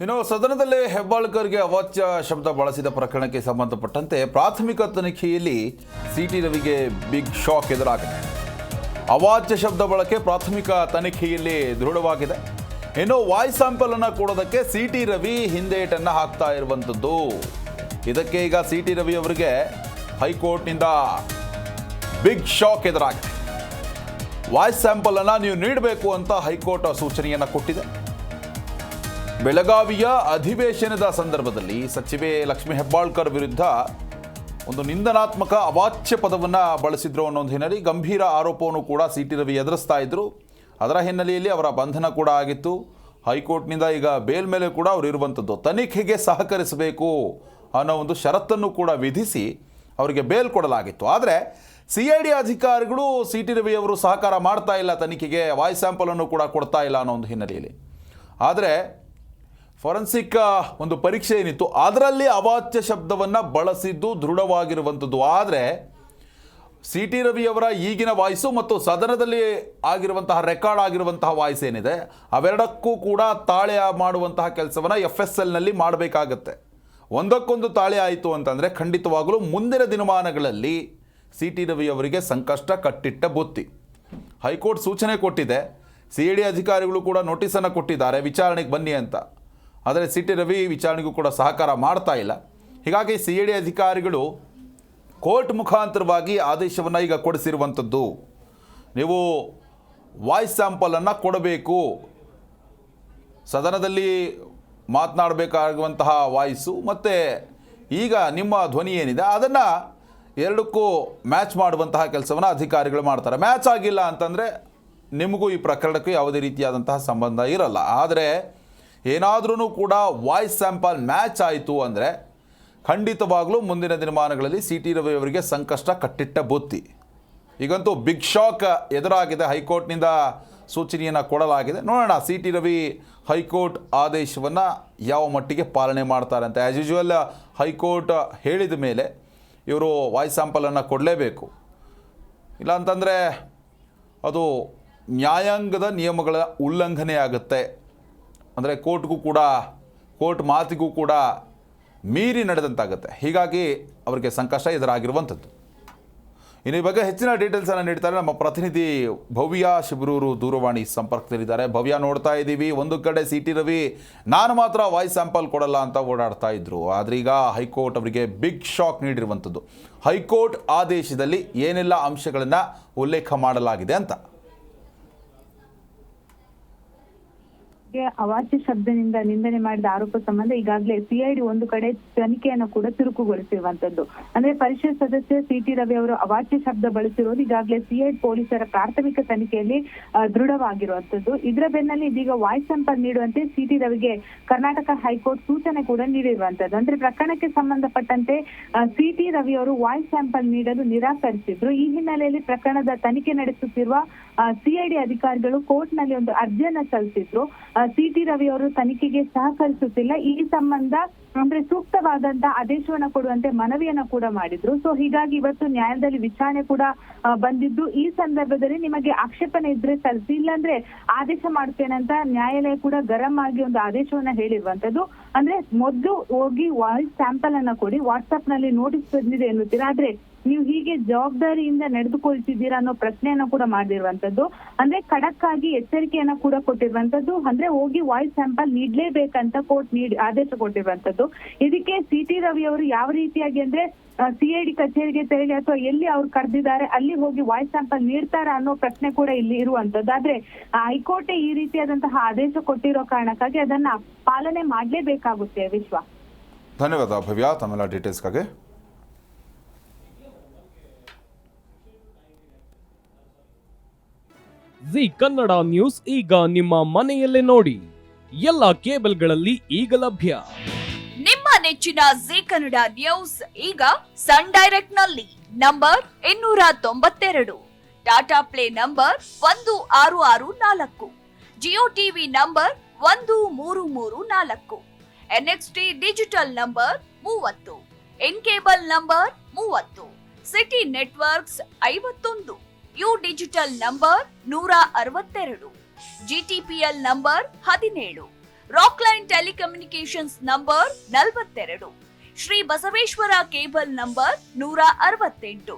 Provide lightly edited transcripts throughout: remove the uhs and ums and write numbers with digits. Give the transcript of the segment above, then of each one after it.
ಇನ್ನು ಸದನದಲ್ಲಿ ಹೆಬ್ಬಾಳ್ಕರ್ಗೆ ಅವಾಚ್ಯ ಶಬ್ದ ಬಳಸಿದ ಪ್ರಕರಣಕ್ಕೆ ಸಂಬಂಧಪಟ್ಟಂತೆ ಪ್ರಾಥಮಿಕ ತನಿಖೆಯಲ್ಲಿ ಸಿಟಿ ರವಿಗೆ ಬಿಗ್ ಶಾಕ್ ಎದುರಾಗಿದೆ. ಅವಾಚ್ಯ ಶಬ್ದ ಬಳಕೆ ಪ್ರಾಥಮಿಕ ತನಿಖೆಯಲ್ಲಿ ದೃಢವಾಗಿದೆ. ಇನ್ನು ವಾಯ್ಸ್ ಸ್ಯಾಂಪಲ್ ಅನ್ನು ಕೊಡೋದಕ್ಕೆ ಸಿಟಿ ರವಿ ಹಿಂದೇಟನ್ನು ಹಾಕ್ತಾ ಇರುವಂಥದ್ದು. ಇದಕ್ಕೆ ಈಗ ಸಿಟಿ ರವಿ ಅವರಿಗೆ ಹೈಕೋರ್ಟ್ನಿಂದ ಬಿಗ್ ಶಾಕ್ ಎದುರಾಗಿದೆ. ವಾಯ್ಸ್ ಸ್ಯಾಂಪಲ್ ಅನ್ನು ನೀವು ನೀಡಬೇಕು ಅಂತ ಹೈಕೋರ್ಟ್ ಸೂಚನೆಯನ್ನು ಕೊಟ್ಟಿದೆ. ಬೆಳಗಾವಿಯ ಅಧಿವೇಶನದ ಸಂದರ್ಭದಲ್ಲಿ ಸಚಿವೆ ಲಕ್ಷ್ಮೀ ಹೆಬ್ಬಾಳ್ಕರ್ ವಿರುದ್ಧ ಒಂದು ನಿಂದನಾತ್ಮಕ ಅವಾಚ್ಯ ಪದವನ್ನು ಬಳಸಿದ್ರು ಅನ್ನೋ ಹಿನ್ನೆಲೆಯಲ್ಲಿ ಗಂಭೀರ ಆರೋಪವನ್ನು ಕೂಡ ಸಿಟಿ ರವಿ ಎದುರಿಸ್ತಾ ಇದ್ರು. ಅದರ ಹಿನ್ನೆಲೆಯಲ್ಲಿ ಅವರ ಬಂಧನ ಕೂಡ ಆಗಿತ್ತು. ಹೈಕೋರ್ಟ್ನಿಂದ ಈಗ ಬೇಲ್ ಮೇಲೆ ಕೂಡ ಅವರು ಇರುವಂಥದ್ದು. ತನಿಖೆಗೆ ಸಹಕರಿಸಬೇಕು ಅನ್ನೋ ಒಂದು ಷರತ್ತನ್ನು ಕೂಡ ವಿಧಿಸಿ ಅವರಿಗೆ ಬೇಲ್ ಕೊಡಲಾಗಿತ್ತು. ಆದರೆ CID ಅಧಿಕಾರಿಗಳು ಸಿಟಿ ರವಿ ಅವರು ಸಹಕಾರ ಮಾಡ್ತಾ ಇಲ್ಲ, ತನಿಖೆಗೆ ವಾಯ್ಸ್ ಸ್ಯಾಂಪಲನ್ನು ಕೂಡ ಕೊಡ್ತಾ ಇಲ್ಲ ಅನ್ನೋ ಒಂದು ಹಿನ್ನೆಲೆಯಲ್ಲಿ. ಆದರೆ ಫೊರೆನ್ಸಿಕ್ ಒಂದು ಪರೀಕ್ಷೆ ಏನಿತ್ತು ಅದರಲ್ಲಿ ಅವಾಚ್ಯ ಶಬ್ದವನ್ನು ಬಳಸಿದ್ದು ದೃಢವಾಗಿರುವಂಥದ್ದು. ಆದರೆ ಸಿಟಿ ರವಿಯವರ ಈಗಿನ ವಾಯ್ಸು ಮತ್ತು ಸದನದಲ್ಲಿ ಆಗಿರುವಂತಹ ರೆಕಾರ್ಡ್ ಆಗಿರುವಂತಹ ವಾಯ್ಸ್ ಏನಿದೆ ಅವೆರಡಕ್ಕೂ ಕೂಡ ತಾಳೆ ಮಾಡುವಂತಹ ಕೆಲಸವನ್ನು FSLನಲ್ಲಿ ಮಾಡಬೇಕಾಗತ್ತೆ. ಒಂದಕ್ಕೊಂದು ತಾಳೆ ಆಯಿತು ಅಂತಂದರೆ ಖಂಡಿತವಾಗಲೂ ಮುಂದಿನ ದಿನಮಾನಗಳಲ್ಲಿ ಸಿಟಿ ರವಿಯವರಿಗೆ ಸಂಕಷ್ಟ ಕಟ್ಟಿಟ್ಟ ಬುತ್ತಿ. ಹೈಕೋರ್ಟ್ ಸೂಚನೆ ಕೊಟ್ಟಿದೆ, CID ಅಧಿಕಾರಿಗಳು ಕೂಡ ನೋಟಿಸನ್ನು ಕೊಟ್ಟಿದ್ದಾರೆ ವಿಚಾರಣೆಗೆ ಬನ್ನಿ ಅಂತ. ಆದರೆ ಸಿಟಿ ರವಿ ವಿಚಾರಣೆಗೂ ಕೂಡ ಸಹಕಾರ ಮಾಡ್ತಾ ಇಲ್ಲ. ಹೀಗಾಗಿ CID ಅಧಿಕಾರಿಗಳು ಕೋರ್ಟ್ ಮುಖಾಂತರವಾಗಿ ಆದೇಶವನ್ನು ಈಗ ಕೊಡಿಸಿರುವಂಥದ್ದು. ನೀವು ವಾಯ್ಸ್ ಸ್ಯಾಂಪಲನ್ನು ಕೊಡಬೇಕು, ಸದನದಲ್ಲಿ ಮಾತನಾಡಬೇಕಾಗುವಂತಹ ವಾಯ್ಸು ಮತ್ತು ಈಗ ನಿಮ್ಮ ಧ್ವನಿ ಏನಿದೆ ಅದನ್ನು ಎರಡಕ್ಕೂ ಮ್ಯಾಚ್ ಮಾಡುವಂತಹ ಕೆಲಸವನ್ನು ಅಧಿಕಾರಿಗಳು ಮಾಡ್ತಾರೆ. ಮ್ಯಾಚ್ ಆಗಿಲ್ಲ ಅಂತಂದರೆ ನಿಮಗೂ ಈ ಪ್ರಕರಣಕ್ಕೂ ಯಾವುದೇ ರೀತಿಯಾದಂತಹ ಸಂಬಂಧ ಇರಲ್ಲ. ಆದರೆ ಏನಾದ್ರೂ ಕೂಡ ವಾಯ್ಸ್ ಸ್ಯಾಂಪಲ್ ಮ್ಯಾಚ್ ಆಯಿತು ಅಂದರೆ ಖಂಡಿತವಾಗಲೂ ಮುಂದಿನ ದಿನಮಾನಗಳಲ್ಲಿ ಸಿಟಿ ರವಿ ಅವರಿಗೆ ಸಂಕಷ್ಟ ಕಟ್ಟಿಟ್ಟ ಬುತ್ತಿ. ಈಗಂತೂ ಬಿಗ್ ಶಾಕ್ ಎದುರಾಗಿದೆ. ಹೈಕೋರ್ಟ್ನಿಂದ ಸೂಚನೆಯನ್ನು ಕೊಡಲಾಗಿದೆ. ನೋಡೋಣ ಸಿಟಿ ರವಿ ಹೈಕೋರ್ಟ್ ಆದೇಶವನ್ನು ಯಾವ ಮಟ್ಟಿಗೆ ಪಾಲನೆ ಮಾಡ್ತಾರೆ ಅಂತ. ಆ್ಯಸ್ ಯೂಶುವಲ್ ಹೈಕೋರ್ಟ್ ಹೇಳಿದ ಮೇಲೆ ಇವರು ವಾಯ್ಸ್ ಸ್ಯಾಂಪಲನ್ನು ಕೊಡಲೇಬೇಕು. ಇಲ್ಲಾಂತಂದರೆ ಅದು ನ್ಯಾಯಾಂಗದ ನಿಯಮಗಳ ಉಲ್ಲಂಘನೆ ಆಗುತ್ತೆ. ಅಂದರೆ ಕೋರ್ಟ್ ಮಾತಿಗೂ ಕೂಡ ಮೀರಿ ನಡೆದಂತಾಗುತ್ತೆ. ಹೀಗಾಗಿ ಅವರಿಗೆ ಸಂಕಷ್ಟ ಎದುರಾಗಿರುವಂಥದ್ದು. ಇನ್ನು ಈ ಬಗ್ಗೆ ಹೆಚ್ಚಿನ ಡೀಟೇಲ್ಸನ್ನು ನೀಡ್ತಾರೆ ನಮ್ಮ ಪ್ರತಿನಿಧಿ ಭವ್ಯ ಶಿಬರೂರು ದೂರವಾಣಿ ಸಂಪರ್ಕದಲ್ಲಿದ್ದಾರೆ. ಭವ್ಯ, ನೋಡ್ತಾ ಇದ್ದೀವಿ ಒಂದು ಕಡೆ ಸಿಟಿ ರವಿ ನಾನು ಮಾತ್ರ ವಾಯ್ಸ್ ಸ್ಯಾಂಪಲ್ ಕೊಡಲ್ಲ ಅಂತ ಓಡಾಡ್ತಾ ಇದ್ರು. ಆದರೆ ಈಗ ಹೈಕೋರ್ಟ್ ಅವರಿಗೆ ಬಿಗ್ ಶಾಕ್ ನೀಡಿರುವಂಥದ್ದು. ಹೈಕೋರ್ಟ್ ಆದೇಶದಲ್ಲಿ ಏನೆಲ್ಲ ಅಂಶಗಳನ್ನು ಉಲ್ಲೇಖ ಮಾಡಲಾಗಿದೆ ಅಂತ. ಅವಾಚ್ಯ ಶಬ್ದದಿಂದ ನಿಂದನೆ ಮಾಡಿದ ಆರೋಪ ಸಂಬಂಧ ಈಗಾಗಲೇ CID ಒಂದು ಕಡೆ ತನಿಖೆಯನ್ನು ಕೂಡ ಚುರುಕುಗೊಳಿಸಿರುವಂತದ್ದು. ಅಂದ್ರೆ ಪರಿಷತ್ ಸದಸ್ಯ ಸಿಟಿ ರವಿ ಅವರು ಅವಾಚ್ಯ ಶಬ್ದ ಬಳಸಿರೋದು ಈಗಾಗಲೇ CID ಪೊಲೀಸರ ಪ್ರಾಥಮಿಕ ತನಿಖೆಯಲ್ಲಿ ದೃಢವಾಗಿರುವಂತದ್ದು. ಇದರ ಬೆನ್ನಲ್ಲಿ ಇದೀಗ ವಾಯ್ಸ್ ಸ್ಯಾಂಪಲ್ ನೀಡುವಂತೆ ಸಿಟಿ ರವಿಗೆ ಕರ್ನಾಟಕ ಹೈಕೋರ್ಟ್ ಸೂಚನೆ ಕೂಡ ನೀಡಿರುವಂತದ್ದು. ಅಂದ್ರೆ ಪ್ರಕರಣಕ್ಕೆ ಸಂಬಂಧಪಟ್ಟಂತೆ ಸಿಟಿ ರವಿ ಅವರು ವಾಯ್ಸ್ ಸ್ಯಾಂಪಲ್ ನೀಡಲು ನಿರಾಕರಿಸಿದ್ರು. ಈ ಹಿನ್ನೆಲೆಯಲ್ಲಿ ಪ್ರಕರಣದ ತನಿಖೆ ನಡೆಸುತ್ತಿರುವ CID ಅಧಿಕಾರಿಗಳು ಕೋರ್ಟ್ ನಲ್ಲಿ ಒಂದು ಅರ್ಜಿಯನ್ನ ಸಲ್ಲಿಸಿದ್ರು. ಸಿಟಿ ರವಿ ಅವರು ತನಿಖೆಗೆ ಸಹಕರಿಸುತ್ತಿಲ್ಲ, ಈ ಸಂಬಂಧ ಅಂದ್ರೆ ಸೂಕ್ತವಾದಂತಹ ಆದೇಶವನ್ನ ಕೊಡುವಂತೆ ಮನವಿಯನ್ನ ಕೂಡ ಮಾಡಿದ್ರು. ಸೊ ಹೀಗಾಗಿ ಇವತ್ತು ನ್ಯಾಯಾಲಯದಲ್ಲಿ ವಿಚಾರಣೆ ಕೂಡ ಬಂದಿದ್ದು, ಈ ಸಂದರ್ಭದಲ್ಲಿ ನಿಮಗೆ ಆಕ್ಷೇಪಣೆ ಇದ್ರೆ ಸಲ್ಲಿಸಿ, ಇಲ್ಲಾಂದ್ರೆ ಆದೇಶ ಮಾಡ್ತೇನೆ ಅಂತ ನ್ಯಾಯಾಲಯ ಕೂಡ ಗರಂ ಆಗಿ ಒಂದು ಆದೇಶವನ್ನ ಹೇಳಿರುವಂತದ್ದು. ಅಂದ್ರೆ ಮೊದಲು ಹೋಗಿ ವಾಯ್ಸ್ ಸ್ಯಾಂಪಲ್ ಅನ್ನ ಕೊಡಿ, ವಾಟ್ಸ್ಆಪ್ ನಲ್ಲಿ ನೋಟಿಸ್ ಬಂದಿದೆ ಎನ್ನುತ್ತೀರಾ, ಆದ್ರೆ ನೀವು ಹೀಗೆ ಜವಾಬ್ದಾರಿಯಿಂದ ನಡೆದುಕೊಳ್ತಿದ್ದೀರಾ ಅನ್ನೋ ಪ್ರಶ್ನೆಯನ್ನ ಕೂಡ ಮಾಡಿರುವಂತದ್ದು. ಅಂದ್ರೆ ಖಡಕ್ ಆಗಿ ಎಚ್ಚರಿಕೆಯನ್ನ ಕೂಡ ಕೊಟ್ಟಿರುವಂತದ್ದು. ಅಂದ್ರೆ ಹೋಗಿ ವಾಯ್ಸ್ ಸ್ಯಾಂಪಲ್ ನೀಡ್ಲೇಬೇಕಂತ ಕೋರ್ಟ್ ಆದೇಶ ಕೊಟ್ಟಿರುವಂತದ್ದು. ಇದಕ್ಕೆ ಸಿಟಿ ರವಿ ಅವರು ಯಾವ ರೀತಿಯಾಗಿ ಅಂದ್ರೆ CID ಕಚೇರಿಗೆ ತೆರಳಿ ಅಥವಾ ಎಲ್ಲಿ ಅವ್ರು ಕರೆದಿದ್ದಾರೆ ಅಲ್ಲಿ ಹೋಗಿ ವಾಯ್ಸ್ ಸ್ಯಾಂಪಲ್ ನೀಡ್ತಾರ ಅನ್ನೋ ಪ್ರಶ್ನೆ ಕೂಡ ಇಲ್ಲಿ ಇರುವಂತದ್ದು. ಆದ್ರೆ ಹೈಕೋರ್ಟ್ ಈ ರೀತಿಯಾದಂತಹ ಆದೇಶ ಕೊಟ್ಟಿರೋ ಕಾರಣಕ್ಕಾಗಿ ಅದನ್ನ ಪಾಲನೆ ಮಾಡ್ಲೇಬೇಕಾಗುತ್ತೆ. ವಿಶ್ವ, ಧನ್ಯವಾದ ಭವ್ಯ ತಮ್ಮೆಲ್ಲ ಡೀಟೇಲ್ಸ್ಗಾಗಿ. ಜಿ ಕನ್ನಡ ನ್ಯೂಸ್ ಈಗ ನಿಮ್ಮ ಮನೆಯಲ್ಲೇ ನೋಡಿ. ಎಲ್ಲ ಕೇಬಲ್ಗಳಲ್ಲಿ ಈಗ ಲಭ್ಯ. ನಿಮ್ಮ ನೆಚ್ಚಿನ ಜಿ ಕನ್ನಡ ನ್ಯೂಸ್ ಈಗ ಸನ್ ಡೈರೆಕ್ಟ್ ನಲ್ಲಿ number 292, Tata play number 1664, Jio TV number 1334, NXT digital number 30, N cable number 30, city networks 51, U digital number 162, GTPL number 17, Rockline telecommunications number 42, Shri Basaveshwara cable number 168,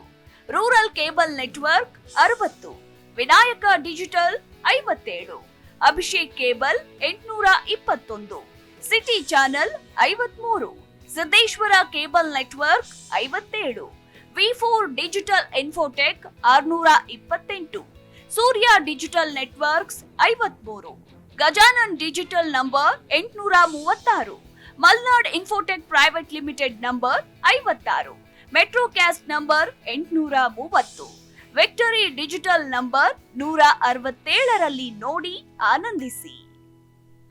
rural cable network 60, Vinayaka digital 57, Abhishek cable 821, city channel 53, Siddeshwara cable network 57, V4 digital Infotech 628, ಸೂರ್ಯ digital networks 53, Gajanan digital number 836, Malnad Infotech Private Limited number 56, Metrocast number 830, Victory Digital number 167ರಲ್ಲಿ ನೋಡಿ ಆನಂದಿಸಿ.